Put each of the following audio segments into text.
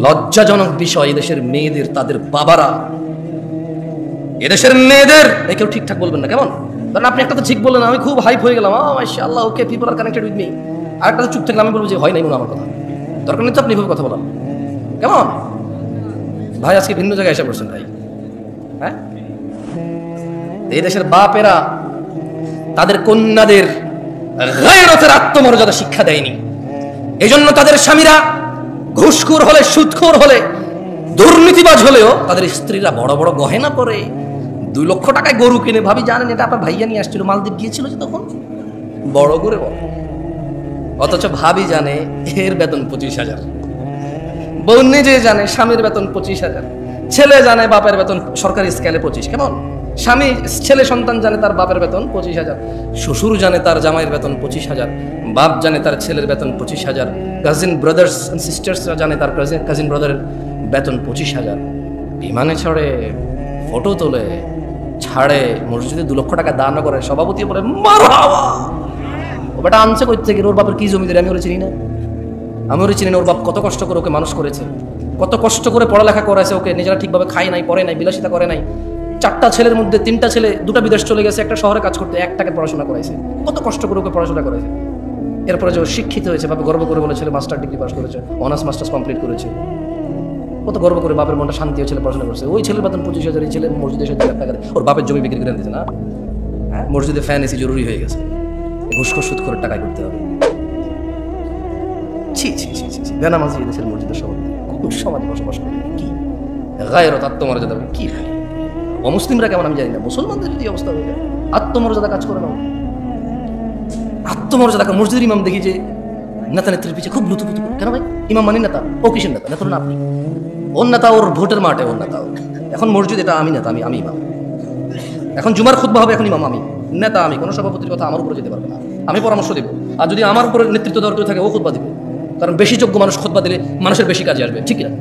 লজ্জাজনক বিষয়, এদেশের মেয়েদের তাদের বাবারা, এদেশের মেয়েদের কেউ ঠিকঠাক বলবেন না, কেমন? কারণ আপনি একটা তো ঠিক বললেন, আমি খুব হাইপ হয়ে গেলাম, মাশাআল্লাহ, okay, people are connected with me. আর একটা চুপ থাকলে আমি বলবো যে হয় নাই মনে আমার কথা, দরকার নেই তো আপনি এভাবে কথা বলার, কেমন? ভাই আজকে ভিন্ন জায়গায় এসে পড়ছেন ভাই। হ্যাঁ, এই দেশের বাপেরা তাদের কন্যাদের গায়রতের আত্মমর্যাদা শিক্ষা দেয়নি। এই জন্য তাদের স্বামীরা ঘুষখোর হলে, সুদখোর হলে, দুর্নীতিবাজ হলেও তাদের স্ত্রীরা বড় বড় গহেনা পরে, 2 লক্ষ টাকায় গরু কিনে, ভাবি জানেন এটা আপনার ভাইয়া নিয়ে আসছিল, মালদ্বীপ গিয়েছিল যে তখন, বড় করে বড়। অথচ ভাবি জানে এর বেতন 25,000, বউ নিজে জানে স্বামীর বেতন 25,000, ছেলে জানে বাপের বেতন সরকারি স্কেলে 25, কেমন? স্বামী, ছেলে সন্তান জানে তার বাপের বেতন 25,000, শ্বশুর জানে তার জামাইয়ের বেতন 25,000, বাপ জানে তার ছেলের বেতন 25,000, কাজিন ব্রাদার্স এন্ড সিস্টার্সরা জানে তার কাজিন ব্রাদারের বেতন 25,000। বিমানে চড়ে, ফটো তোলে, ছাড়ে, মসজিদে 2 লক্ষ টাকা দান করে, সভাপতি বলে মারহাবা। ও বেটা আনছে কই থেকে? ওর বাপের কি জমিদারি আমি ওরে চিনি না? আমি ওরে চিনি না? ওর বাপ কত কষ্ট করে ওকে মানুষ করেছে, কত কষ্ট করে পড়ালেখা করেছে ওকে, নিজেরা ঠিকভাবে খায় নাই, পড়ে নাই, বিলাসিতা করে নাই। 4টা ছেলের মধ্যে 3টা ছেলে 2টা বিদেশ চলে গেছে, একটা শহরে কাজ করতে, একটাকে পড়াশোনা করাইছে, কত কষ্ট করে ওকে পড়াশোনা করেছে। এরপরে যে শিক্ষিত হয়েছে, বাপে গর্ব করে বলে ছেলে মাস্টার ডিগ্রি পাস করেছে, অনার্স মাস্টার্স কমপ্লিট করেছে, কত গর্ব করে বাপের মনটা শান্তি হয়ে ছেলে পড়াশোনা করছে। ওই ছেলের বেতন 25,000, এই ছেলে মসজিদে এসে 2 লাখ টাকা দেয়, ওর বাপের জমি বিক্রি করে দিয়েছে না, মসজিদে ফ্যান এসি জরুরি হয়ে গেছে, ঘুষখোর সুদ করে টাকায় করতে হবে। ছি ছি ছি ছি, বেনামাজি দেশের মসজিদের সভাপতি, কোন সমাজে বসবাস করে? কি গায়রত, আত্মমর্যাদা কি? অমুসলিমরা কেমন আমি জানি না, মুসলমানদের যদি অবস্থা হয়ে যায়, আত্মমর্যাদা কাজ করে না, আত্মমর্যাদা। মসজিদের ইমাম দেখি যে নেতা নেত্রীর পিছিয়ে খুব লুতুপুতু, কেন ভাই? ইমাম মানে নেতা, ও কিসের নেতা? নেতা না আপনি, ওর নেতা ওর ভোটের মাঠে, ওর নেতা এখন মসজিদ, এটা আমি নেতা, আমি ইমাম, এখন জুমার খুতবা হবে, এখন ইমাম আমি, নেতা আমি, কোনো সভাপতির কথা আমার উপরে যেতে পারবে না, আমি পরামর্শ দেবো। আর যদি আমার উপরে নেতৃত্ব দেওয়ার কেউ থাকে, ও খুতবা দিবে, কারণ বেশি যোগ্য মানুষ খুতবা দিলে মানুষের বেশি কাজে আসবে, ঠিক না?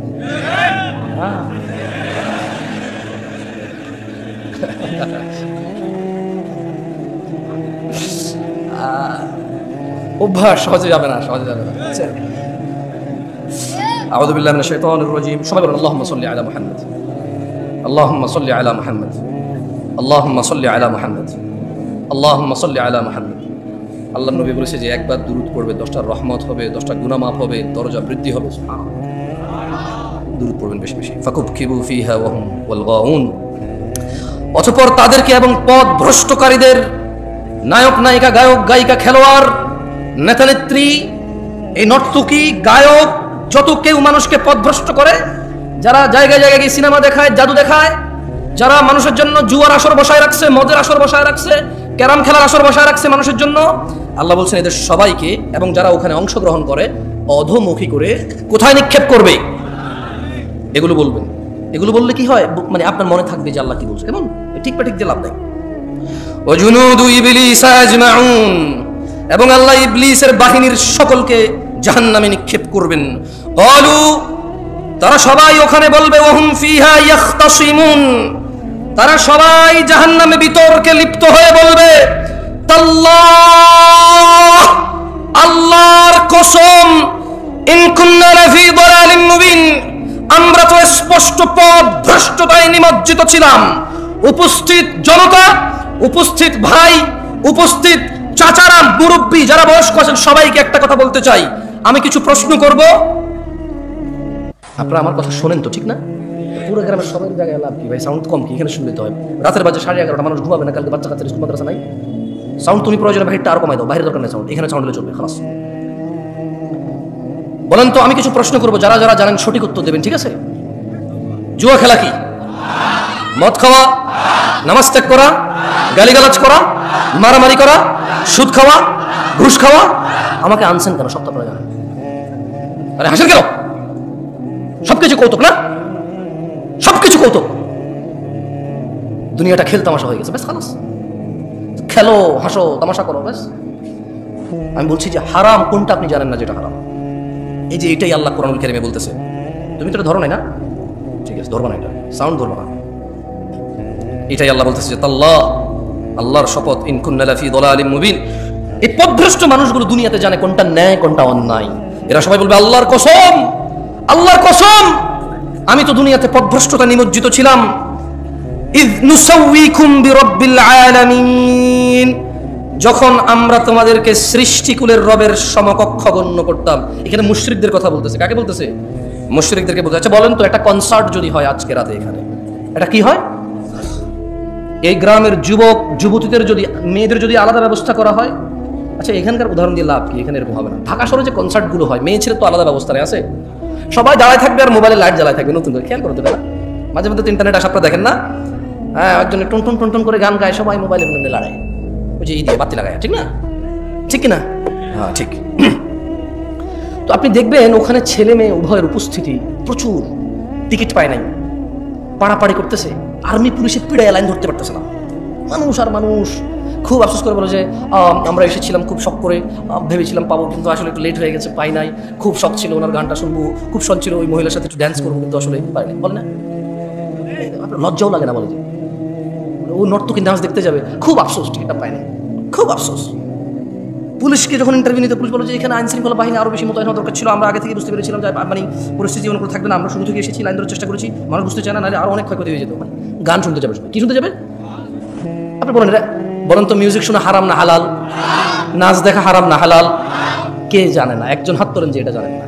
অভ্যাস সহজে যাবে না, সহজে যাবে না। আউযু বিল্লাহি মিনাশ শাইতানির রাজীম। সবাই বলুন আল্লাহুম্মা সাল্লি আলা মুহাম্মাদ, আল্লাহুম্মা সাল্লি আলা মুহাম্মাদ, আল্লাহুম্মা সাল্লি আলা মুহাম্মাদ, আল্লাহুম্মা সাল্লি আলা মুহাম্মাদ। আল্লাহর নবী বলেছে যে একবার দুরূদ পড়বে 10টা রহমত হবে, 10টা গুনাহ মাফ হবে, দরজা বৃদ্ধি হবে। দুরূদ পড়বেন বেশি বেশি। ফাকুবকিবু ফিহা ওয়া হুম ওয়াল গাউন। অতঃপর তাদেরকে এবং পথ ভ্রষ্টকারীদের, নায়ক নায়িকা, গায়ক গায়িকা, খেলোয়াড়, নেতা নেত্রী, এই নর্তকী, গায়ক, যত কেউ মানুষকে পথভ্রষ্ট করে, যারা জায়গায় জায়গায় গিয়ে সিনেমা দেখায়, জাদু দেখায়, যারা মানুষের জন্য জুয়ার আসর বসায় রাখছে, মদের আসর বসায় রাখছে, ক্যারাম খেলার আসর বসায় রাখছে মানুষের জন্য, আল্লাহ বলছেন এদের সবাইকে এবং যারা ওখানে অংশগ্রহণ করে অধোমুখী করে কোথায় নিক্ষেপ করবে? এগুলো বলবেন। এগুলো বললে কি হয়, মানে আপনার মনে থাকবে যে আল্লাহ কি বলছে, কেমন? ঠিক বা ঠিক দিয়ে লাভ নাই। ওয়া জুনুদু ইবলিস আজমাউন, এবং আল্লাহ ইবলিসের বাহিনীর সকলকে জাহান্নামে নিক্ষেপ করবেন। ক্বালু, তারা সবাই ওখানে বলবে, ওয়া হুম ফিহা ইয়াখতাসিমুন, তারা সবাই জাহান্নামে বিতর্কে লিপ্ত হয়ে বলবে, তাল্লাহ, আল্লাহর কসম, ইন কুন্না লাফি দালালিন মুবিন, আমরা তো স্পষ্ট পথ ভ্রষ্টতায় নিমজ্জিত ছিলাম। উপস্থিত জনতা, উপস্থিত ভাই, উপস্থিত চাচারা, মুরব্বী, যারা বয়স্ক আছেন, সবাইকে একটা কথা বলতে চাই। আমি কিছু প্রশ্ন করব, আপনারা আমার কথা শোনেন তো, ঠিক না? পুরো গ্রামের সবাই জায়গায় লাভ কি ভাই? সাউন্ড কম কি? এখানে শুনতে হয়। রাতের বাজে 11:30, মানুষ ঘুমাবে না, কালকে বাচ্চা কাচ্চার স্কুল মাদ্রাসা নাই। সাউন্ড তুমি প্রয়োজনে বাহিরটা আরো কমাই দাও, বাইরের দরকার নেই সাউন্ড, এখানে সাউন্ড হলে চলবে, খালাস। বলেন তো, আমি কিছু প্রশ্ন করবো, যারা যারা জানেন সঠিক উত্তর দেবেন, ঠিক আছে? জুয়া খেলা কি? মদ খাওয়া, নামাজ ত্যাগ করা, গালিগালাজ করা, মারামারি করা, সুদ খাওয়া, ঘুষ খাওয়া। আমাকে আনছেন কেন? সব তো আপনারা জানেন। আরে হাসেন কেন? সবকিছু কৌতুক না? সবকিছু কৌতুক। দুনিয়াটা খেল তামাশা হয়ে গেছে, বেশ খালাস। খেলো, হাসো, তামাশা করো, বেশ। আমি বলছি যে হারাম কোনটা আপনি জানেন না যেটা হারাম? এই যে এটাই আল্লাহ কোরআনুল কারীমে বলতেছে। তুমি তো এটা ধরো নাই না? ঠিক আছে, ধরবা না, এটা সাউন্ড ধরবা না। এটাই আল্লাহ বলতেছে যে তাল্লাহ, আল্লাহর শপথ, ইন কুন্না লাফি দালালিন মুবিন, এই পথভ্রষ্ট মানুষগুলো দুনিয়াতে জানে কোনটা ন্যায় কোনটা অন্যায়। এরা সবাই বলবে আল্লাহর কসম, আল্লাহর কসম, আমি তো দুনিয়াতে পথভ্রষ্টতা নিমজ্জিত ছিলাম। ইয নুসাউইকুম বিরাব্বিল আলামিন, যখন আমরা তোমাদেরকে সৃষ্টিকুলের রবের সমকক্ষ গণ্য করতাম। এখানে মুশরিকদের কথা বলতেছে। কাকে বলতেছে? মুশরিকদেরকে বলতেছে। আচ্ছা বলেন তো, একটা কনসার্ট যদি হয় আজকে রাতে এখানে, এটা কি হয়? এই গ্রামের যুবক যুবতীদের যদি, মেয়েদের যদি আলাদা ব্যবস্থা করা হয়, আচ্ছা এখানকার উদাহরণ দিয়ে লাভ কি? এখানে এরকম হবে না। ঢাকা শহরে যে কনসার্টগুলো হয়, মেয়ে ছেলে তো আলাদা ব্যবস্থা নেই, আছে? সবাই দাঁড়ায় থাকবে আর মোবাইলে লাইট জ্বালায় থাকবে। নতুন করে খেয়াল করতে পারে, মাঝে মধ্যে তো ইন্টারনেট আসা আপনারা দেখেন না? হ্যাঁ, একজনে টুন টুন টুন টুন করে গান গায়, সবাই মোবাইলে লড়ায়, ওই যে দিয়ে বাতি লাগায়, ঠিক না? ঠিক কিনা? হ্যাঁ ঠিক। তো আপনি দেখবেন ওখানে ছেলে মেয়ে উভয়ের উপস্থিতি প্রচুর, টিকিট পায় নাই, পাড়াপাড়ি করতেছে, আর্মি পুলিশে পিড়ায় লাইন ধরতে পারতেছে না, মানুষ আর মানুষ। খুব আফসোস করে বলে যে আমরা এসেছিলাম খুব শখ করে, ভেবেছিলাম পাবো, কিন্তু আসলে একটু লেট হয়ে গেছে, পাই নাই। খুব শখ ছিল ওনার গানটা শুনবো, খুব শখ ছিল ওই মহিলার সাথে একটু ড্যান্স করবো, কিন্তু আসলে পাই নাই। বলে না, আপনার লজ্জাও লাগে না? বলে যে ও নর্তকী ডান্স দেখতে যাবে, খুব আফসোস, টিকিটটা পাই নাই, খুব আফসোস। পুলিশকে যখন ইন্টারভিউ নিতে, পুলিশ বলে যে এখানে আইন শৃঙ্খলা বাহিনী আরও বেশি মোতায়েন হওয়া দরকার ছিল, আমরা আগে থেকে বুঝতে পেরেছিলাম যে মানে পরিস্থিতি যেমন করে থাকবে না, আমরা শুরু থেকে এসেছি, লাইন ধরার চেষ্টা করেছি, মানুষ বুঝতে চায় না, নাহলে আরও অনেক ক্ষয়ক্ষতি হয়ে যেত। মানে গান শুনতে যাবে, কি শুনতে যাবে? আপনি বলেন, বলেন তো, মিউজিক শোনা হারাম না হালাল? নাচ দেখা হারাম না হালাল? কে জানে না? একজন হাত তোলেন যে এটা জানেন না।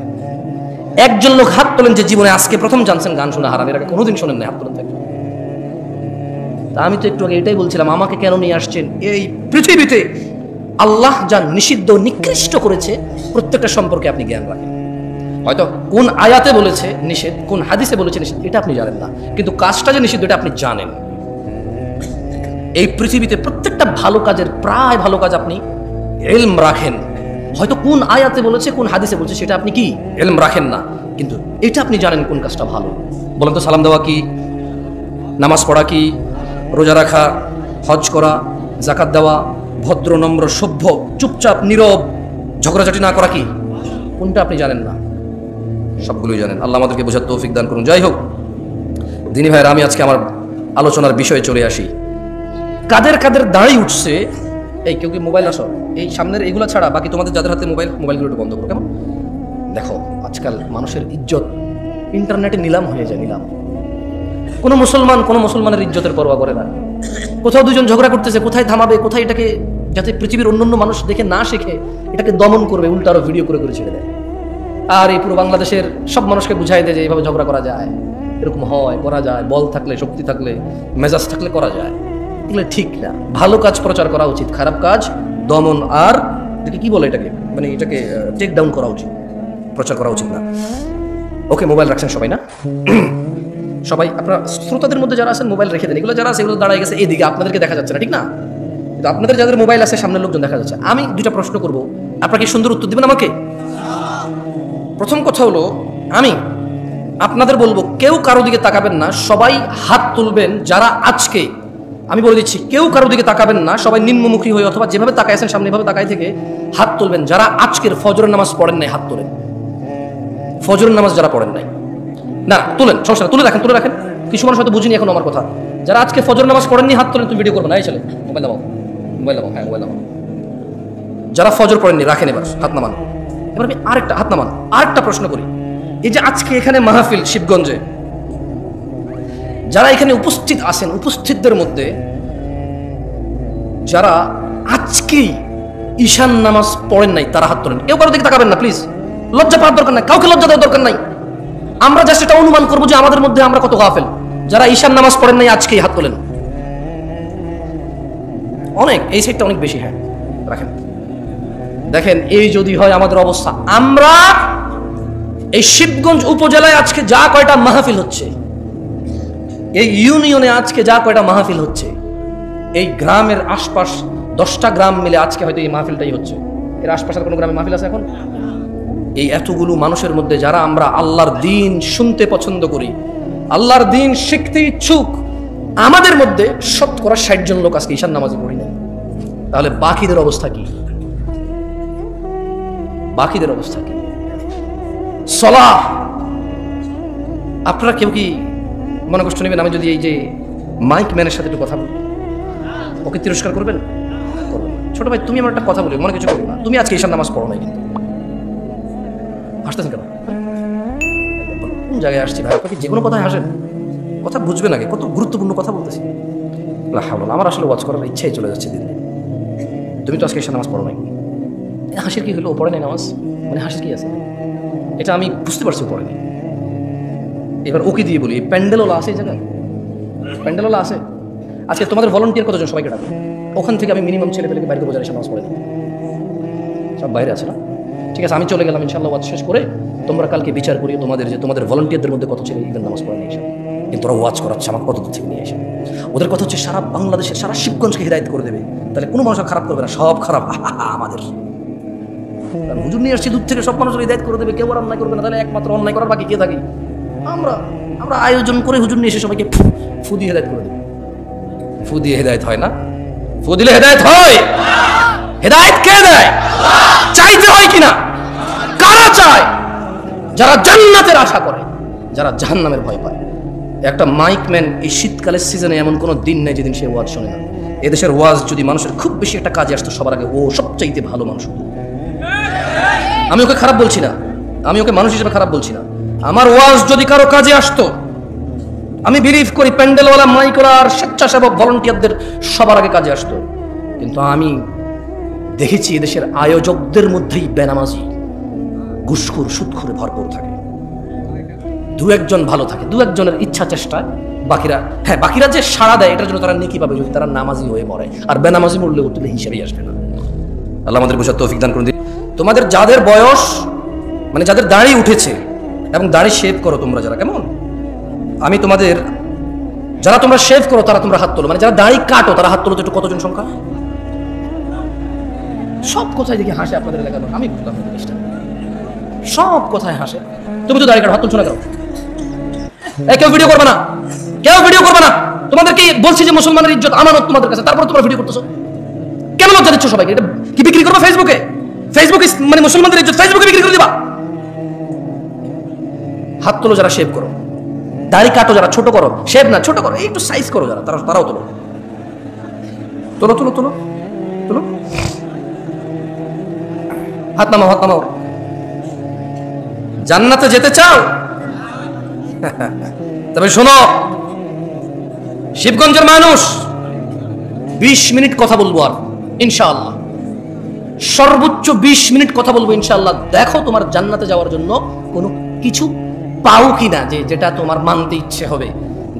একজন লোক হাত তোলেন যে জীবনে আজকে প্রথম জানছেন গান শোনা হারাম, এর আগে কোনোদিন শোনেন না, হাত তোলেন থাকে। তা আমি তো একটু আগে এটাই বলছিলাম, আমাকে কেন নিয়ে আসছেন এই পৃথিবীতে? আল্লাহ যা নিষিদ্ধ নিকৃষ্ট করেছে প্রত্যেকটা সম্পর্কে আপনি জ্ঞান রাখেন। হয়তো কোন আয়াতে বলেছে নিষেধ, কোন হাদিসে বলেছে নিষেধ, এটা আপনি জানেন না, কিন্তু কাজটা যে নিষিদ্ধ এটা আপনি জানেন। এই পৃথিবীতে প্রত্যেকটা ভালো কাজের, প্রায় ভালো কাজ আপনি ইলম রাখেন। হয়তো কোন আয়াতে বলেছে, কোন হাদিসে বলেছে, সেটা আপনি কি ইলম রাখেন না, কিন্তু এটা আপনি জানেন কোন কাজটা ভালো। বলেন তো, সালাম দেওয়া কি, নামাজ পড়া কি, রোজা রাখা, হজ করা, যাকাত দেওয়া, ভদ্র নম্র সভ্য চুপচাপ নীরব ঝগড়াঝাটি না করা কি, কোনটা আপনি জানেন না? সবগুলোই জানেন। আল্লাহ আমাদেরকে বোঝার তৌফিক দান করুন। যাই হোক দিনী ভাইয়েরা, আমি আজকে আমার আলোচনার বিষয়ে চলে আসি। কাদের কাদের দাঁড়িয়ে উঠছে, এই কেউ কি মোবাইল আসো, এই সামনের এইগুলো ছাড়া বাকি তোমাদের যাদের হাতে মোবাইলগুলো একটু বন্ধ করো, কেমন? দেখো আজকাল মানুষের ইজ্জত ইন্টারনেটে নিলাম হয়ে যায়, নিলাম। কোনো মুসলমানের ইজ্জতের পরোয়া করে না। কোথাও দুজন ঝগড়া করতেছে, কোথায় থামাবে, কোথায় এটাকে, যাতে পৃথিবীর অন্যান্য মানুষ দেখে না শেখে, এটাকে দমন করবে, উল্টা আরো ভিডিও করে করে ছেড়ে দেয়। আর এই পুরো বাংলাদেশের সব মানুষকে বুঝাই দেয় যে এইভাবে ঝগড়া করা যায়, এরকম হয়, করা যায়, বল থাকলে, শক্তি থাকলে, মেজাজ থাকলে করা যায়। এগুলো ঠিক না। ভালো কাজ প্রচার করা উচিত, খারাপ কাজ দমন আর এটাকে কি বলে, এটাকে মানে এটাকে টেক ডাউন করা উচিত, প্রচার করা উচিত না। ওকে, মোবাইল রাখছেন সবাই না? সবাই আপনারা শ্রোতাদের মধ্যে যারা আছেন মোবাইল রেখে দেন। এগুলো যারা আছে এগুলো দাঁড়ায় গেছে এদিকে, আপনাদেরকে দেখা যাচ্ছে না, ঠিক না? কিন্তু আপনাদের যাদের মোবাইল আছে সামনের লোকজন দেখা যাচ্ছে। আমি দুইটা প্রশ্ন করব, আপনারা কি সুন্দর উত্তর দিবেন আমাকে? প্রথম কথা হলো, আমি আপনাদের বলবো কেউ কারো দিকে তাকাবেন না, সবাই হাত তুলবেন যারা আজকে, আমি বলে দিচ্ছি, কেউ কারো দিকে তাকাবেন না, সবাই নিম্নমুখী হয়ে অথবা যেভাবে তাকায় আছেন সামনে এভাবে তাকায় থেকে হাত তুলবেন যারা আজকের ফজরের নামাজ পড়েন নাই। হাত তোলেন ফজরের নামাজ যারা পড়েন নাই। না তুলেন, সমস্যা না, তুলে রাখেন, তুলে রাখেন। কিছু মানুষ হয়তো বুঝিনি এখন আমার কথা। যারা আজকে ফজর নামাজ পড়েননি হাত তোলেন, তুমি ভিডিও করবে না। এই ছেলে মোবাইল নামাও, মোবাইল নামাও, হ্যাঁ মোবাইল নামাও। যারা ফজর পড়েননি রাখেন, এবার হাত নামান। এবার আমি আরেকটা হাত নামান, আরেকটা প্রশ্ন করি। এই যে আজকে এখানে মাহফিল শিবগঞ্জে, যারা এখানে উপস্থিত আছেন, উপস্থিতদের মধ্যে যারা আজকেই ঈশান নামাজ পড়েন নাই তারা হাত তোলেন। কেউ কারো দিকে তাকাবেন না প্লিজ, লজ্জা পাওয়ার দরকার নাই, কাউকে লজ্জা দেওয়ার দরকার নাই। আমরা জাস্ট এটা অনুমান করবো যে আমাদের মধ্যে আমরা কত গাফেল। যারা ঈশান নামাজ পড়েন নাই আজকেই হাত তোলেন। অনেক, এই সাইডটা অনেক বেশি, হ্যাঁ রাখেন। দেখেন এই যদি হয় আমাদের অবস্থা, আমরা এই শিবগঞ্জ উপজেলায় আজকে যা কয়টা মাহফিল হচ্ছে, এই ইউনিয়নে আজকে যা কয়টা মাহফিল হচ্ছে, এই গ্রামের আশপাশ 10টা গ্রাম মিলে আজকে হয়তো এই মাহফিলটাই হচ্ছে। এর আশপাশের কোনো গ্রামে মাহফিল আছে এখন? এই এতগুলো মানুষের মধ্যে যারা আমরা আল্লাহর দ্বীন শুনতে পছন্দ করি, আল্লাহর দ্বীন শিখতে ইচ্ছুক, আমাদের মধ্যে শতকরা 60 জন লোক আজকে ঈশান নামাজে পড়ি না। তাহলে বাকিদের অবস্থা কি? বাকিদের অবস্থা কি? সালাহ, আপনারা কেউ কি মনে কষ্ট নেবেন আমি যদি এই যে মাইক ম্যানের সাথে একটু কথা বলি? ওকে তিরস্কার করবেন? ছোট ভাই তুমি আমার একটা কথা বলি, মনে কিছু করবে না, তুমি আজকে ঈশান নামাজ পড়ো নাই, কিন্তু হাসতেছেন কেন? জায়গায় আসছি ভাই, আপনাকে যে কোনো কথায় হাসেন, কথা বুঝবে নাকি, কত গুরুত্বপূর্ণ কথা বলতেছি। আমার আসলে ওয়াচ করার ইচ্ছাই চলে যাচ্ছে দিন। তুমি তো আজকে এসে নামাজ পড়ো নাই, হাসির কি হলো? ও পড়ে নাই নামাজ, মানে হাসির কি আছে? এটা আমি বুঝতে পারছি, ও পড়ে নাই। এবার ওকে দিয়ে বলি, প্যান্ডেলওয়ালা আছে এই জায়গায়? প্যান্ডেলওয়ালা আছে? আজকে তোমাদের ভলান্টিয়ার কতজন? সবাইকে ডাকো। ওখান থেকে আমি মিনিমাম ছেলে পেলেকে বাড়িতে বোঝার এসে নামাজ পড়ে নিই, সব বাইরে আছে না? ঠিক আছে, আমি চলে গেলাম ইনশাআল্লাহ। ওয়াজ শেষ করে তোমরা কালকে বিচার করি তোমাদের, যে তোমাদের ভলান্টিয়ারদের মধ্যে কত ছেলে ইভেন নামাজ পড়ে নিয়ে এসে, কিন্তু ওরা ওয়াজ করাচ্ছে আমার কত দূর থেকে নিয়ে এসে। ওদের কথা হচ্ছে সারা বাংলাদেশের, সারা শিবগঞ্জকে হিদায়ত করে দেবে, তাহলে কোনো মানুষ খারাপ করবে না, সব খারাপ আমাদের। হুজুর নিয়ে আসছি দূর থেকে, সব মানুষের হিদায়ত করে দেবে, কেউ আর অন্যায় করবে না, তাহলে একমাত্র অন্যায় করার বাকি কে থাকি? আমরা আমরা আয়োজন করে হুজুর নিয়ে এসে সবাইকে ফু দিয়ে হেদায়ত করে দেবে। ফু দিয়ে হেদায়ত হয় না, ফু দিলে হেদায়ত হয়? হেদায়ত কে দেয়? চাইতে হয় কিনা? কারা চায়? যারা জান্নাতের আশা করে, যারা জাহান্নামের ভয় পায়। একটা মাইকম্যান এই শীতকালের সিজনে এমন কোনো দিন নেই যেদিন সে ওয়াজ শোনে না। এদেশের ওয়াজ যদি মানুষের খুব বেশি একটা কাজে আসতো, সবার আগে ও সবচাইতে ভালো মানুষ। আমি ওকে খারাপ বলছি না, আমি ওকে মানুষ হিসেবে খারাপ বলছি না। আমার ওয়াজ যদি কারো কাজে আসতো, আমি বিলিভ করি প্যান্ডেলওয়ালা, মাইকওয়ালা আর স্বেচ্ছাসেবক ভলান্টিয়ারদের সবার আগে কাজে আসতো। কিন্তু আমি দেখেছি এদেশের আয়োজকদের মধ্যেই বেনামাজি, ঘুষখোর, সুদখোরে ভরপুর থাকে। দু একজন ভালো থাকে, দু একজনের ইচ্ছা চেষ্টায়, বাকিরা যে সাড়া দেয় এটার জন্য তারা নেকি পাবে যদি তারা নামাজি হয়ে মরে, আর বেনামাজি মরলে উঠলে হিসেবেই আসবে না। আল্লাহ আমাদের বোঝার তৌফিক দান করুন। তোমাদের যাদের বয়স, মানে যাদের দাড়ি উঠেছে এবং দাড়ি শেভ করো তোমরা যারা, কেমন? আমি তোমাদের, যারা তোমরা শেভ করো তারা তোমরা হাত তোলো, মানে যারা দাড়ি কাটো তারা হাত তোলো। তো একটু কতজন সংখ্যা? সব কথায় দেখি হাসে আপনাদের এলাকার, আমি বুঝলাম না জিনিসটা, সব কথায় হাসে। তুমি তো দাড়ি কাটো, হাত তুলছো না কেন? কেউ ভিডিও করবে না, কেউ ভিডিও করবে না। তোমাদের কি বলছি যে মুসলমানের ইজ্জত আমানত তোমাদের কাছে, তারপর তোমরা ভিডিও করতেছো কেন? লজ্জা দিচ্ছ সবাইকে। এটা কি বিক্রি করবে ফেসবুকে? ফেসবুক মানে মুসলমানদের ইজ্জত ফেসবুকে বিক্রি করে দিবা? হাত তোলো যারা শেভ করো, দাড়ি কাটো যারা, ছোট করো, শেভ না ছোট করো, একটু সাইজ করো যারা, তারাও তোলো, তোলো তোলো তোলো তোলো। হাত নামাও, হাত নামাও। জান্নাতে যেতে চাও? তবে শোনো, শিবগঞ্জের মানুষ 20 মিনিট কথা বলবো, আর ইনশাআল্লাহ সর্বোচ্চ 20 মিনিট কথা বলবো ইনশাআল্লাহ। দেখো তোমার জান্নাতে যাওয়ার জন্য কোনো কিছু পাও কিনা, যেটা তোমার মানতে ইচ্ছে হবে,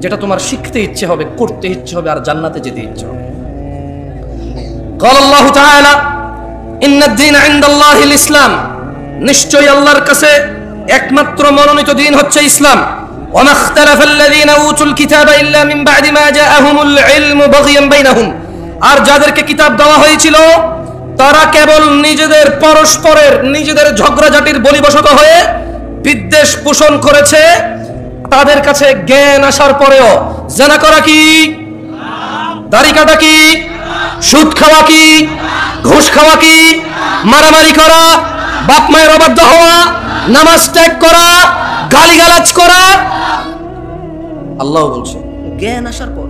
যেটা তোমার শিখতে ইচ্ছে হবে, করতে ইচ্ছে হবে, আর জান্নাতে যেতে ইচ্ছে হবে। قال الله تعالى إن الدين عند الله الإسلام, নিশ্চয়ই আল্লাহর কাছে একমাত্র মনোনীত দিন হচ্ছে ইসলাম। وما اختلف الذين اوتوا الكتاب الا من بعد ما جاءهم العلم بغيا بينهم, আর যাদেরকে কিতাব দেওয়া হয়েছিল তারা কেবল নিজেদের পরস্পরের নিজেদের ঝগড়াঝাটির বলিবশত হয়ে বিদ্বেষ পোষণ করেছে। তাদের কাছে জ্ঞান আসার পরেও জানা করা কি, দাড়ি কাটা কি, সুদ খাওয়া কি, ঘুষ খাওয়া কি, মারামারি করা, বাপ মায়ের অবাধ্য হওয়া, নামাজ ত্যাগ করা, গালিগালাজ করা। আল্লাহ বলছে জ্ঞান আসার পর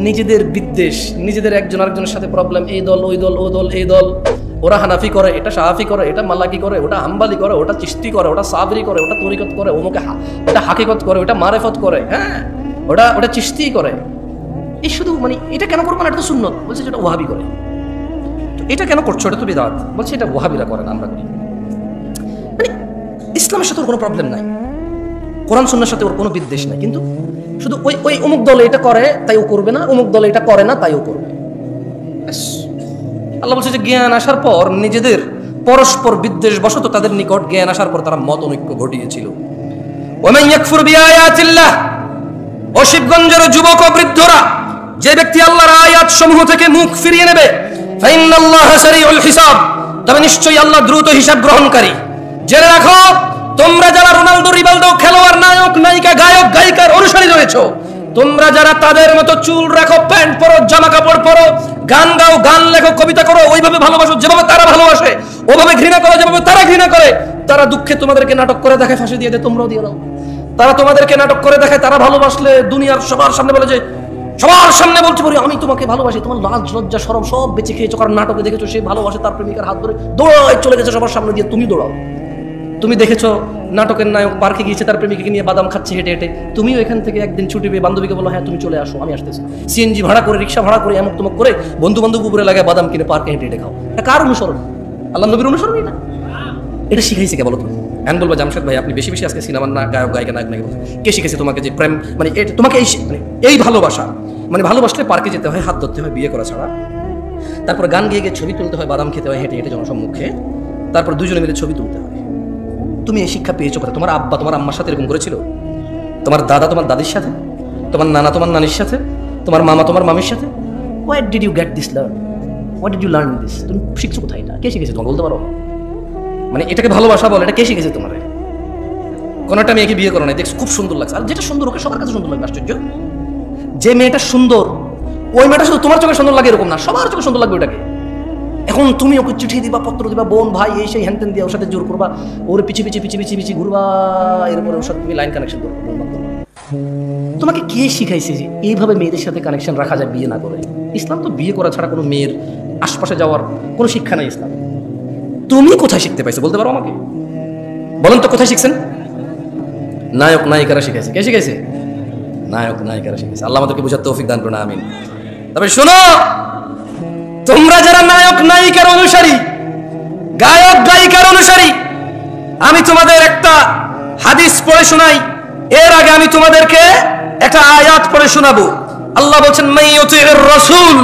নিজেদের বিদ্বেষ, নিজেদের একজন আরেকজনের সাথে প্রবলেম, এই দল ওই দল, ও দল এই দল, ওরা হানাফি করে, এটা শাহাফি করে, এটা মালাকি করে, ওটা হাম্বালি করে, ওটা চিশতি করে, ওটা সাবরি করে, ওটা তরিকত করে, ওটা হাকিকত করে, ওটা মারেফত করে, হ্যাঁ ওটা চিশতি করে। এই শুধু মানে এটা কেন করবো না, এটা তো সুন্নত। বলছে যেটা ওয়াহাবি করে। এটা কেন করছো? এটা তো বিদআত। বলছে এটা ওয়াহাবিরা করে না, আমরা করি। মানে ইসলামের সাথে ওর কোনো প্রবলেম নাই, কোরআন সুন্নাহর সাথে ওর কোনো বিদ্বেষ নাই, কিন্তু শুধু ওই অমুক দলে এটা করে তাই ও করবে না, অমুক দলে এটা করে না তাই ও করবে। আল্লাহ বলছে যে জ্ঞান আসার পর নিজেদের পরস্পর বিদ্বেষ বশত তাদের নিকট জ্ঞান আসার পর তারা মত অনৈক্য ঘটিয়েছিল। ওয়ামান ইয়াকফুর বিআয়াতিল্লাহ, ও শিবগঞ্জের যুবক ও বৃদ্ধরা, যে ব্যক্তি আল্লাহর আয়াত সমূহ থেকে মুখ ফিরিয়ে নেবে, ফাইন্নাল্লাহা সারিউল হিসাব, তবে নিশ্চয়ই আল্লাহ দ্রুত হিসাব গ্রহণকারী। জেনে রাখো, তোমরা যারা রোনালদো, রিভালদো, খেলোয়াড়, নায়ক, নায়িকা, গায়ক, গায়িকার অনুসারী রয়েছো, তোমরা যারা তাদের মতো চুল রাখো, প্যান্ট পরো, জামা কাপড় পরো, গান গাও, গান লেখো, কবিতা করো, ওইভাবে ভালোবাসো যেভাবে তারা ভালোবাসে, ওভাবে ঘৃণা করো যেভাবে তারা ঘৃণা করে। তারা দুঃখে তোমাদেরকে নাটক করে দেখায়, ফাঁসি দিয়ে দেয়, তোমরাও দিয়ে দাও। তারা তোমাদেরকে নাটক করে দেখায়, তারা ভালোবাসলে দুনিয়ার সবার সামনে বলে যে, সবার সামনে বলতে পারি আমি তোমাকে ভালোবাসি, তোমার লাজ লজ্জা শরম সব বেঁচে খেয়েছো, কারণ নাটকে দেখেছো সে ভালোবাসে তার প্রেমিকার হাত ধরে দৌড়ায় চলে গেছে সবার সামনে দিয়ে, তুমি দৌড়াও। তুমি দেখেছো নাটকের নায়ক পার্কে গিয়েছে তার প্রেমিকাকে নিয়ে বাদাম খাচ্ছে হেঁটে হেঁটে, তুমিও এখান থেকে একদিন ছুটি পেয়ে বান্ধবীকে বলো হ্যাঁ তুমি চলে আসো, আমি আসতেছি, সিএনজি ভাড়া করে রিক্সা ভাড়া করে এমক তমক করে বন্ধু বান্ধব উপরে লাগায় বাদাম কিনে পার্কে হেঁটে হেঁটে খাও। এটা কার অনুসরণ? আল্লাহ নবীর অনুসরণ? এটা শিখাইছে কে বলো তো? এখন বলবো জামশেদ ভাই আপনি বেশি বেশি আজকে সিনেমার না গায়ক গায়িকা নায়ক নাকি বলছেন, কে শিখেছে তোমাকে যে প্রেম মানে তোমাকে এই মানে এই ভালোবাসা, মানে ভালোবাসলে পার্কে যেতে হয়, হাত ধরতে হয় বিয়ে করা ছাড়া, তারপর গান গেয়ে গিয়ে ছবি তুলতে হয়, বাদাম খেতে হয় হেঁটে হেঁটে জনসম্মুখে, তারপর দুজনে মিলে ছবি তুলতে হয়। তুমি এই শিক্ষা পেয়েছো কোথায়? তোমার আব্বা তোমার আম্মার সাথে এরকম করেছিল? তোমার দাদা তোমার দাদির সাথে? তোমার নানা তোমার নানির সাথে? তোমার মামা তোমার মামির সাথে? What did you get this learn? What did you learn this? তুমি শিখছো কোথায়? এটা কে শিখেছে তোমাকে বলতে পারো? মানে এটাকে ভালোবাসা বলে, এটা কে শিখেছে তোমার? কোনো একটা মেয়েকে বিয়ে করো না, দেখছো খুব সুন্দর লাগছে, আর যেটা সুন্দর ওকে সবার কাছে সুন্দর লাগবে। আশ্চর্য, যে মেয়েটা সুন্দর ওই মেয়েটা শুধু তোমার চোখে সুন্দর লাগে এরকম না, সবার চোখে সুন্দর লাগবে ওটাকে। এখন তুমি ওকে চিঠি দিবা, পত্র দিবা, বোন ভাই এই সেই হ্যান দিয়ে ওর সাথে জোর করবা, ওর পিছিয়ে পিছিয়ে পিছিয়ে পিছিয়ে পিছিয়ে ঘুরবা, এরপরে ওর সাথে তুমি লাইন কানেকশন করবে। তোমাকে কে শিখাইছে যে এইভাবে মেয়েদের সাথে কানেকশন রাখা যায় বিয়ে না করে? ইসলাম তো বিয়ে করা ছাড়া কোনো মেয়ের আশপাশে যাওয়ার কোনো শিক্ষা নাই ইসলাম। তুমি কোথায় শিখতে পাইছো বলতে পারো আমাকে? বলেন তো কোথায় শিখছেন? নায়ক নায়িকারা শিখাইছে। কে শিখাইছে? নায়ক নায়িকারা শিখাইছে। আল্লাহ আমাদেরকে বুঝার তৌফিক দান করুন, আমিন। তবে শোনো, তোমরা যারা নায়ক নায়িকার অনুসারী, গায়ক গায়িকার অনুসারী, আমি তোমাদের একটা হাদিস পড়ে শোনাই। এর আগে আমি তোমাদেরকে একটা আয়াত পড়ে শোনাবো। আল্লাহ বলছেন মাইয়ুতির রাসূল,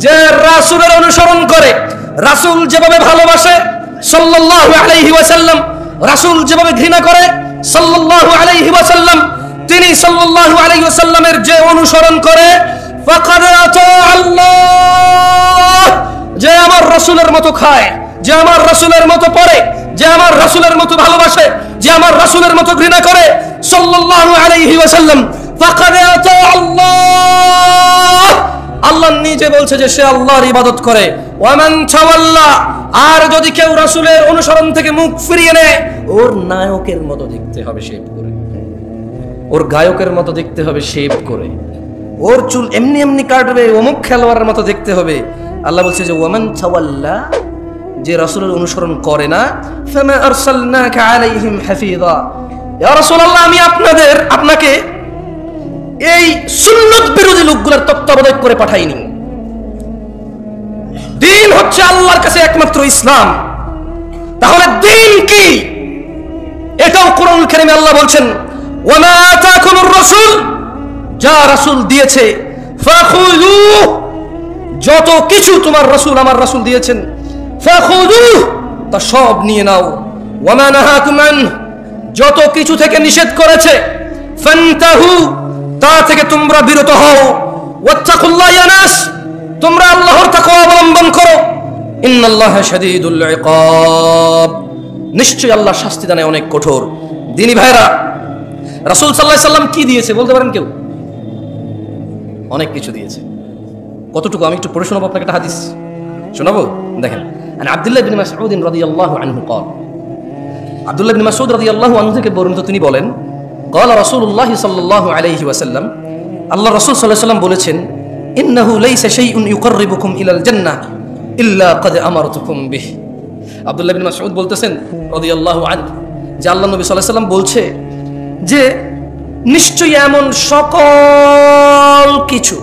যে রাসূলের অনুসরণ করে, রাসূল যেভাবে ভালোবাসে সাল্লাল্লাহু আলাইহি ওয়াসাল্লাম, রাসূল যেভাবে ঘৃণা করে সাল্লাল্লাহু আলাইহি ওয়াসাল্লাম, তিনি সাল্লাল্লাহু আলাইহি ওয়াসাল্লামের যে অনুসরণ করে, ফাকাদ আতা আল্লাহ, যে আমার রাসূলের মতো খায়, যে আমার রাসূলের মতো পড়ে, যে আমার রাসূলের মতো ভালোবাসে, যে আমার রাসূলের মতো ঘৃণা করে সাল্লাল্লাহু আলাইহি ওয়াসাল্লাম, ফাকাদ আতা আল্লাহ, আল্লাহ নিজে বলছে যে সে আল্লাহর ইবাদত করে। ওয়ামান তাওয়াল্লা, আর যদি কেউ রাসূলের অনুসরণ থেকে মুখ ফিরিয়ে নেয়, ওর নায়কের মতো দেখতে হবে শেভ করে, ওর গায়কের মতো দেখতে হবে শেভ করে, ওর চুল এমনি এমনি কাটবে, অমুক খেলোয়াড়ের মতো দেখতে হবে। আল্লাহ বলছে যে ওয়ামান তাওয়াল্লা, যে রাসূলের অনুসরণ করে না, ফামা আরসালনাকা আলাইহিম হাফিযা, ইয়া রাসূলুল্লাহ আমি আপনাকে এই সুন্নাত বিরোধী লোকগুলোর তত্ত্বাবধায়ক করে পাঠাইনি। দ্বীন হচ্ছে আল্লাহর কাছে একমাত্র ইসলাম। তাহলে দ্বীন কি? এটাও কোরআনুল কারীমে আল্লাহ বলছেন ওয়ামা আতাকুমুর রাসূল, যা রাসূল দিয়েছে, ফাখুযুহু, যত কিছু তোমার রাসূল আমার রাসূল দিয়েছেন, ফাখুযুহু, তা সব নিয়ে নাও। ওয়ামা নাহাকুম আনহু, যত কিছু থেকে নিষেধ করেছে, ফান্তাহু, তা থেকে তোমরা বিরত হও। ওয়াত্তাকুল্লাহ ইয়া নাস, তোমরা আল্লাহর তাকওয়া অবলম্বন করো। ইন্নাল্লাহা শাদীদুল ইকাব, নিশ্চয়ই আল্লাহ শাস্তি দানে অনেক কঠোর। দিনী ভাইরা, রাসূল সাল্লাল্লাহু আলাইহি সাল্লাম কি দিয়েছে বলতে পারেন কেউ? অনেক কিছু দিয়েছে। কতটুকু আমি একটু পড়ে শোনাবো আপনাকে, একটা হাদিস শোনাবো। দেখেন, আব্দুল্লাহ ইবনে মাসউদ রাদিয়াল্লাহু আনহু قال, আব্দুল্লাহ ইবনে মাসউদ রাদিয়াল্লাহু আনহু থেকে বর্ণিত, তিনি বলেন قال রাসূলুল্লাহ সাল্লাল্লাহু আলাইহি ওয়াসাল্লাম, আল্লাহ রাসূল সাল্লাল্লাহু আলাইহি ওয়াসাল্লাম বলেছেন, ইন্নাহু লাইসা শাইউন ইউকাররিবুকুম ইলাল জান্নাহ ইল্লা ক্বাদ আমারতুকুম বিহ। আব্দুল্লাহ ইবনে মাসউদ বলতেছেন রাদিয়াল্লাহু আনহু যে আল্লাহ নবী সাল্লাল্লাহু আলাইহি ওয়াসাল্লাম বলছে যে নিশ্চয়ই এমন সকল কিছু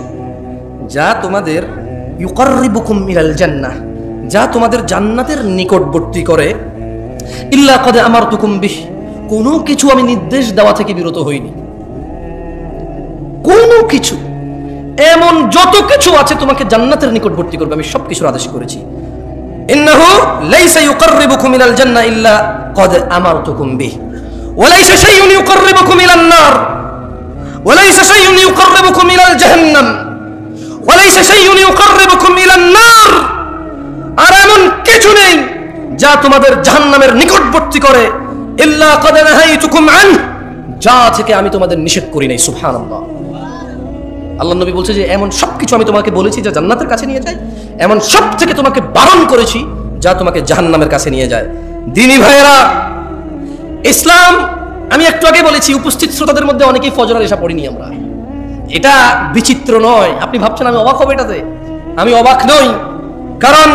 যা তোমাদের ইউকাররিবুকুম ইলাল জান্নাহ, যা তোমাদের জান্নাতের নিকটবর্তী করে, ইল্লা ক্বাদ আমারতুকুম বিহ, কোনো কিছু আমি নির্দেশ দেওয়া থেকে বিরত হইনি। কোনো কিছু, এমন যত কিছু আছে তোমাকে জান্নাতের নিকটবর্তী করবে, আমি সব কিছুর আদেশ করেছি। ইন্নাহু লাইসা ইউকাররিবুকুম ইলাল জান্নাহ ইল্লা ক্বাদ আমারতুকুম বিহ, ওয়া লাইসা শাইউন ইউকাররিবুকুম ইলান নার, ওয়া লাইসা শাইউন ইউকাররিবুকুম ইলাল জাহান্নাম, ওয়া লাইসা শাইউন ইউকাররিবুকুম ইলান নার, আর এমন কিছু নেই যা তোমাদের জাহান্নামের নিকটবর্তী করে, ইল্লা ক্বাদ নাহাইতুকুম আনহু, যা থেকে আমি তোমাদের নিষেধ করি নাই। সুবহানাল্লাহ। আল্লাহ নবী বলছে যে এমন সবকিছু আমি তোমাকে বলেছি যা জান্নাতের কাছে নিয়ে যায়, এমন সব থেকে তোমাকে বারণ করেছি যা তোমাকে জাহান্নামের কাছে নিয়ে যায়। দিনী ভাইয়েরা, ইসলাম, আমি একটু আগে বলেছি, উপস্থিত শ্রোতাদের মধ্যে অনেকেই ফজরের এশা পড়িনি আমরা। এটা বিচিত্র নয়, আপনি ভাবছেন আমি অবাক হব এটাতে, আমি অবাক নই। কারণ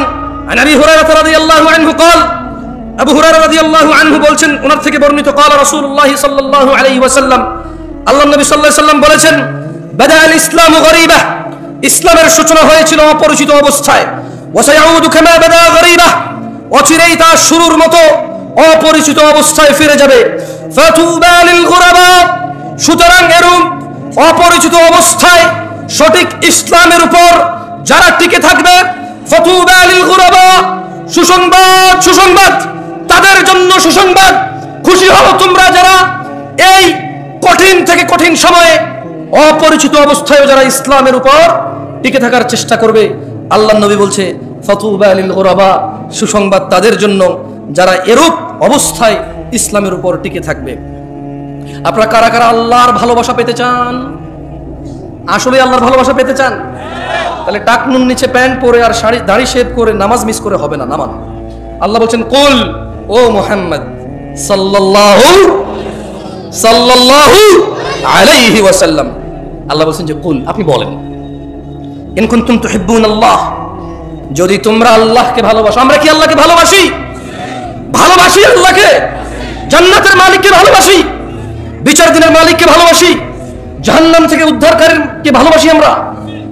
আন আবি হুরায়রা রাদিয়াল্লাহু আনহু قال আবু হুরায়রা রাদিয়াল্লাহু আনহু বলছেন, ওনার থেকে বর্ণিত, ক্বালা রাসূলুল্লাহ সাল্লাল্লাহু আলাইহি ওয়াসাল্লাম, আল্লাহর নবী সাল্লাল্লাহু আলাইহি ওয়াসাল্লাম বলেছেন, বাদাআল ইসলামু গরীবা, ইসলামের সূচনা হয়েছিল অপরিচিত অবস্থায়, ওয়া সায়াউদু কামা বাদা গরীবা, অচিরেই তা শুরুর মতো অপরিচিত অবস্থায় ফিরে যাবে। ফাতুবা লিল গুরাবা, সুতরাং এরূপ অপরিচিত অবস্থায় সঠিক ইসলামের উপর যারা টিকে থাকবে, ফাতুবা লিল গুরাবা, সুসংবাদ, সুসংবাদ তাদের জন্য, সুসংবাদ, খুশি হও তোমরা যারা এই কঠিন থেকে কঠিন সময়ে অপরিচিত অবস্থায় যারা ইসলামের উপর টিকে থাকার চেষ্টা করবে। আল্লাহর নবী বলছে, ফাতুবা লিল গুরাবা, সুসংবাদ তাদের জন্য যারা এরূপ অবস্থায় ইসলামের উপর টিকে থাকবে। আপনারা কারা কারা আল্লাহর ভালোবাসা পেতে চান? আসলে আল্লাহর ভালোবাসা পেতে চান? তাহলে টাকনুন নিচে প্যান্ট পরে আর দাড়ি শেভ করে নামাজ মিস করে হবে না, নামান। আল্লাহ বলছেন, কুল, ও মুহাম্মদ সাল্লাল্লাহু আলাইহি ওয়াসাল্লাম, আল্লাহ বলছেন যে কুল, আপনি বলেন, ইন কুনতুম তুহিব্বুনাল্লাহ, যদি তোমরা আল্লাহকে ভালোবাসো। আমরা কি আল্লাহকে ভালোবাসি? ভালোবাসি আল্লাহকে, জান্নাতের মালিককে ভালোবাসি, বিচার দিনের মালিককে ভালোবাসি, জাহান্নাম থেকে উদ্ধারকারীকে ভালোবাসি আমরা।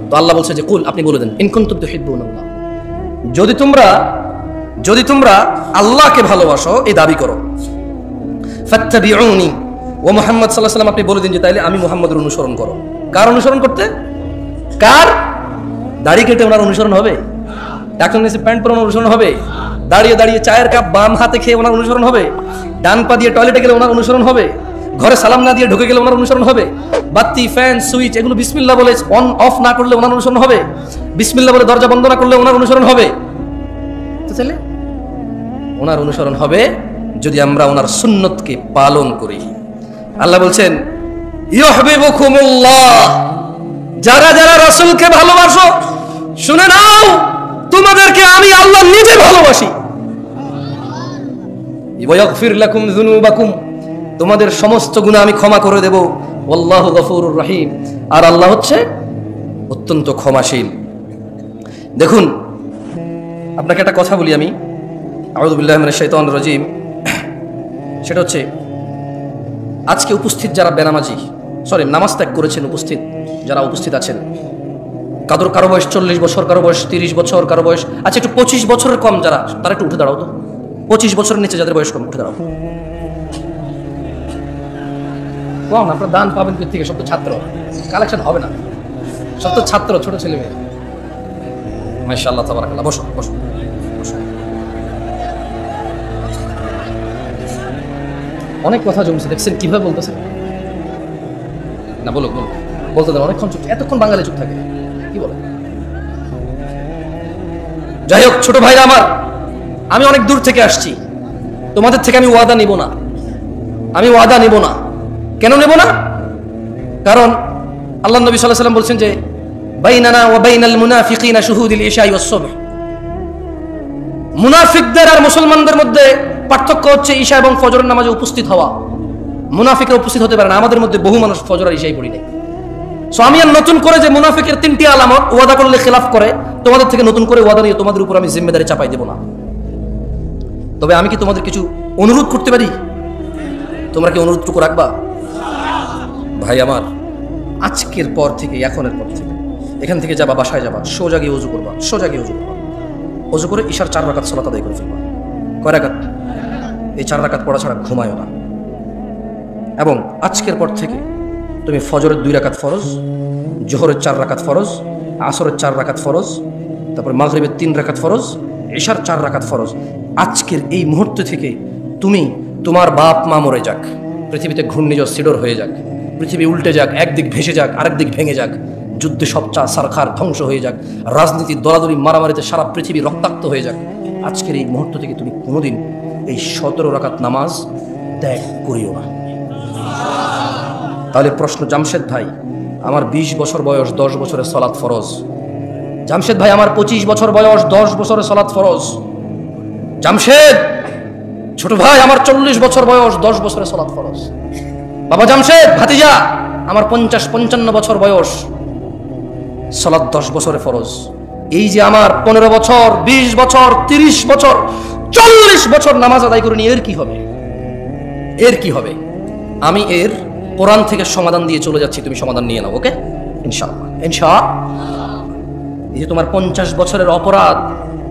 তো আল্লাহ বলছে যে কুল, আপনি বলে দেন, ইন কুনতুম তুহিব্বুনাল্লাহ, যদি তোমরা আল্লাহকে ভালোবাসো, এই দাবি করো, ফাত্তাবিউনি, ও মুহাম্মদ সাল্লাল্লাহু আলাইহি ওয়াসাল্লাম, আপনি বলে দিন যে তাইলে আমি মুহাম্মদের অনুসরণ করো। কার অনুসরণ করতে? কার? দাড়ি কেটে ওনার অনুসরণ হবে? টাকনুন নিচে প্যান্ট পরে ওনার অনুসরণ হবে? দাঁড়িয়ে দাঁড়িয়ে চায়ের কাপ বাম হাতে খেয়ে ওনার অনুসরণ হবে? ডান পা দিয়ে টয়লেটে গেলে ওনার অনুসরণ হবে? ঘরে সালাম না দিয়ে ঢুকে গেলে ওনার অনুসরণ হবে? বাতি, ফ্যান, সুইচ এগুলো বিসমিল্লাহ বলে অন অফ না করলে ওনার অনুসরণ হবে? বিসমিল্লাহ বলে দরজা বন্ধ না করলে ওনার অনুসরণ হবে? তো তাহলে ওনার অনুসরণ হবে যদি আমরা ওনার সুন্নতকে পালন করি। আল্লাহ বলছেন, ইউহিব্বুকুমুল্লাহ, যারা যারা রাসূলকে ভালোবাসো, শুনে নাও, তোমাদেরকে আমি আল্লাহ নিজে ভালোবাসি। ওয়াগফির লাকুম যুনুবাকুম, তোমাদের সমস্ত গুনাহ আমি ক্ষমা করে দেব। আল্লাহু গফুরুর রহিম, আর আল্লাহ হচ্ছে অত্যন্ত ক্ষমাশীল। দেখুন, আপনাকে একটা কথা বলি আমি, আউযু বিল্লাহি মিনাশ শাইতানির রাজীম। সেটা হচ্ছে, আজকে উপস্থিত যারা বেনামাজি, নামাজ ত্যাগ করেছেন, যারা উপস্থিত আছেন, কারো বয়স 40 বছর, কারো বয়স 30 বছর, কারো বয়স, আচ্ছা একটু 25 বছরের কম যারা, তারা একটু উঠে দাঁড়াও তো। 25 বছরের নিচে যাদের বয়স কম, উঠে দাঁড়াও। কম, আপনার দান পাবেন থেকে? সব তো ছাত্র, কালেকশন হবে না, সব তো ছাত্র, ছোট ছেলে মেয়ে। মাশাআল্লাহ, তাবারাকাল্লাহ। বসো বসো বসো। অনেক কথা জমছে, দেখছেন কিভাবে বলতেছেন না? বলো, বলতে দেন, অনেকক্ষণ চুপ, এতক্ষণ বাঙালি চুপ থাকে, কি বলে? যাই হোক, ছোট ভাইরা আমার, আমি অনেক দূর থেকে আসছি, তোমাদের থেকে আমি ওয়াদা নিব না, কেন নেব না? কারণ আল্লাহ নবী সাল্লাল্লাহু আলাইহি ওয়াসাল্লাম বলছেন যে, বাইনানা ওয়া বাইনাল মুনাফিকিনা শুহুদুল ইশা ওয়াস সুবহ, মুনাফিকদের আর মুসলমানদের মধ্যে পার্থক্য হচ্ছে ইশা এবং ফজরের নামাজে উপস্থিত হওয়া। মুনাফিকরা উপস্থিত হতে পারে না, আমাদের মধ্যে বহু মানুষ ফজর আর ইশাই পড়ি নাই। সো আমি আর নতুন করে যে মুনাফিকের 3টি আলামত, ওয়াদা করলে খেলাফ করে, তোমাদের থেকে নতুন করে ওয়াদা নিয়ে তোমাদের উপর আমি জিম্মেদারি চাপাই দেব না। তবে আমি কি তোমাদের কিছু অনুরোধ করতে পারি? তোমরা কি অনুরোধটুকু রাখবা? ভাই আমার, আজকের পর থেকে, এখনের পর থেকে, এখান থেকে যাবা, বাসায় যাবা, সোজা গিয়ে ওযু করবা, ওযু করে ইশার 4 রাকাত সালাত আদায় করে ফেলবা। কয় রাকাত? এই 4 রাকাত পড়া ছাড়া ঘুমায়ও না। এবং আজকের পর থেকে তুমি ফজরের 2 রাকাত ফরজ, জোহরের 4 রাকাত ফরজ, আসরের 4 রাকাত ফরজ, তারপর মাগরিবের 3 রাকাত ফরজ, ইশার 4 রাকাত ফরজ। আজকের এই মুহূর্ত থেকে তুমি, তোমার বাপ মা মরে যাক, পৃথিবীতে ঘূর্ণিঝড় সিডর হয়ে যাক, পৃথিবী উল্টে যাক, একদিক ভেসে যাক, আরেক দিক ভেঙে যাক, যুদ্ধে সবচা সারখার ধ্বংস হয়ে যাক, রাজনীতি দলাদলি মারামারিতে সারা পৃথিবী রক্তাক্ত হয়ে যাক, আজকের এই মুহূর্ত থেকে তুমি কোনোদিন এই 17 রাকাত নামাজ ত্যাগ করিও না। তাহলে প্রশ্ন, জামশেদ ভাই আমার 20 বছর বয়স, 10 বছরের সালাত ফরজ। জামশেদ ভাই আমার 25 বছর বয়স, 10 বছরের সালাত ফরজ। জামশেদ ছোট ভাই আমার 40 বছর বয়স, 10 বছরের সালাত ফরজ। বাবা জামশেদ ভাতিজা আমার 50-55 বছর বয়স, সালাত 10 বছরে ফরজ। এই যে আমার 15 বছর, 20 বছর, 30 বছর, 40 বছর নামাজ আদায় করিনি, এর কি হবে? এর কি হবে? আমি এর কোরআন থেকে সমাধান দিয়ে চলে যাচ্ছি, তুমি সমাধান নিয়ে নাও, ওকে? ইনশাআল্লাহ, এই যে তোমার 50 বছরের অপরাধ,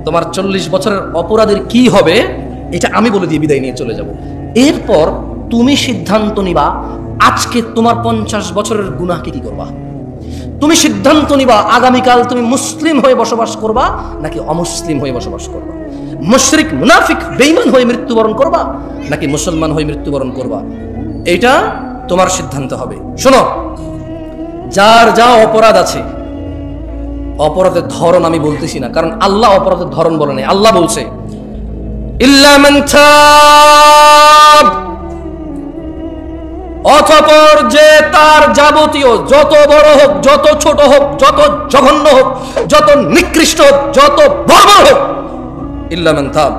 তোমার 40 বছরের অপরাধের কি হবে, এটা আমি বলে দিয়ে বিদায় নিয়ে চলে যাব। এরপর তুমি সিদ্ধান্ত নিবা আজকে তোমার 50 বছরের গুনাহকে কি করবা। তুমি সিদ্ধান্ত নিবা আগামীকাল তুমি মুসলিম হয়ে বসবাস করবা নাকি অমুসলিম হয়ে বসবাস করবা, মুশরিক মুনাফিক বেঈমান হয়ে মৃত্যুবরণ করবা নাকি মুসলমান হয়ে মৃত্যুবরণ করবা। এটা তোমার সিদ্ধান্ত হবে। শোনো, যার যা অপরাধ আছে, অপরাধের ধরন আমি বলতেছি না, কারণ আল্লাহ অপরাধের ধরন বলে নাই। আল্লাহ বলছে ইল্লা মান তাব, অতঃপর যে তার যাবতীয় যত বড় হোক, যত ছোট হোক, যত জঘন্য হোক, যত নিকৃষ্ট হোক, যত বর্বর হোক, ইল্লা মান তাব।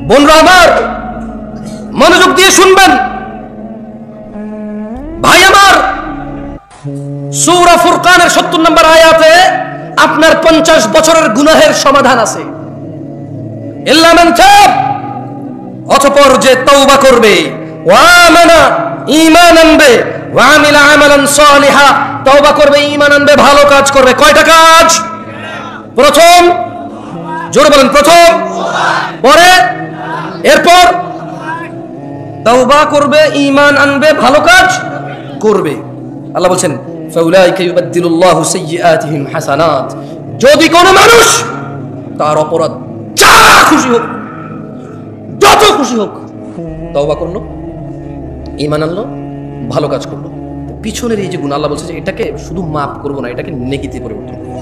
বোনরা আমার, মনোযোগ দিয়ে শুনবেন, ভাই আমার, সূরা ফুরকানের 70 নম্বর আয়াতে আপনার 50 বছরের গুনাহের সমাধান আছে। ইল্লা মান তাব, অতঃপর যে তওবা করবে, ওয়া আমানা, ঈমান আনবে, ওয়া আমিলা আমালান সালিহা, তওবা করবে, ঈমান আনবে, ভালো কাজ করবে। কয়টা কাজ? প্রথম, জোরে বলেন, প্রথম, পরে, এরপর তওবা করবে, ঈমান আনবে, ভালো কাজ করবে। আল্লাহ বলছেন ফাউলাইকা ইউবাদদিলুল্লাহু সাইয়্যাতিহিম হাসানাত, যদি কোনো মানুষ তার অপরাধ যা খুশি হোক, যত খুশি হোক, তওবা করলো, ঈমান আনলো, ভালো কাজ করলো, পিছনের এই যে গুনাহ, আল্লাহ বলছে যে এটাকে শুধু মাফ করবো না, এটাকে নেকিতে পরিবর্তন করবো।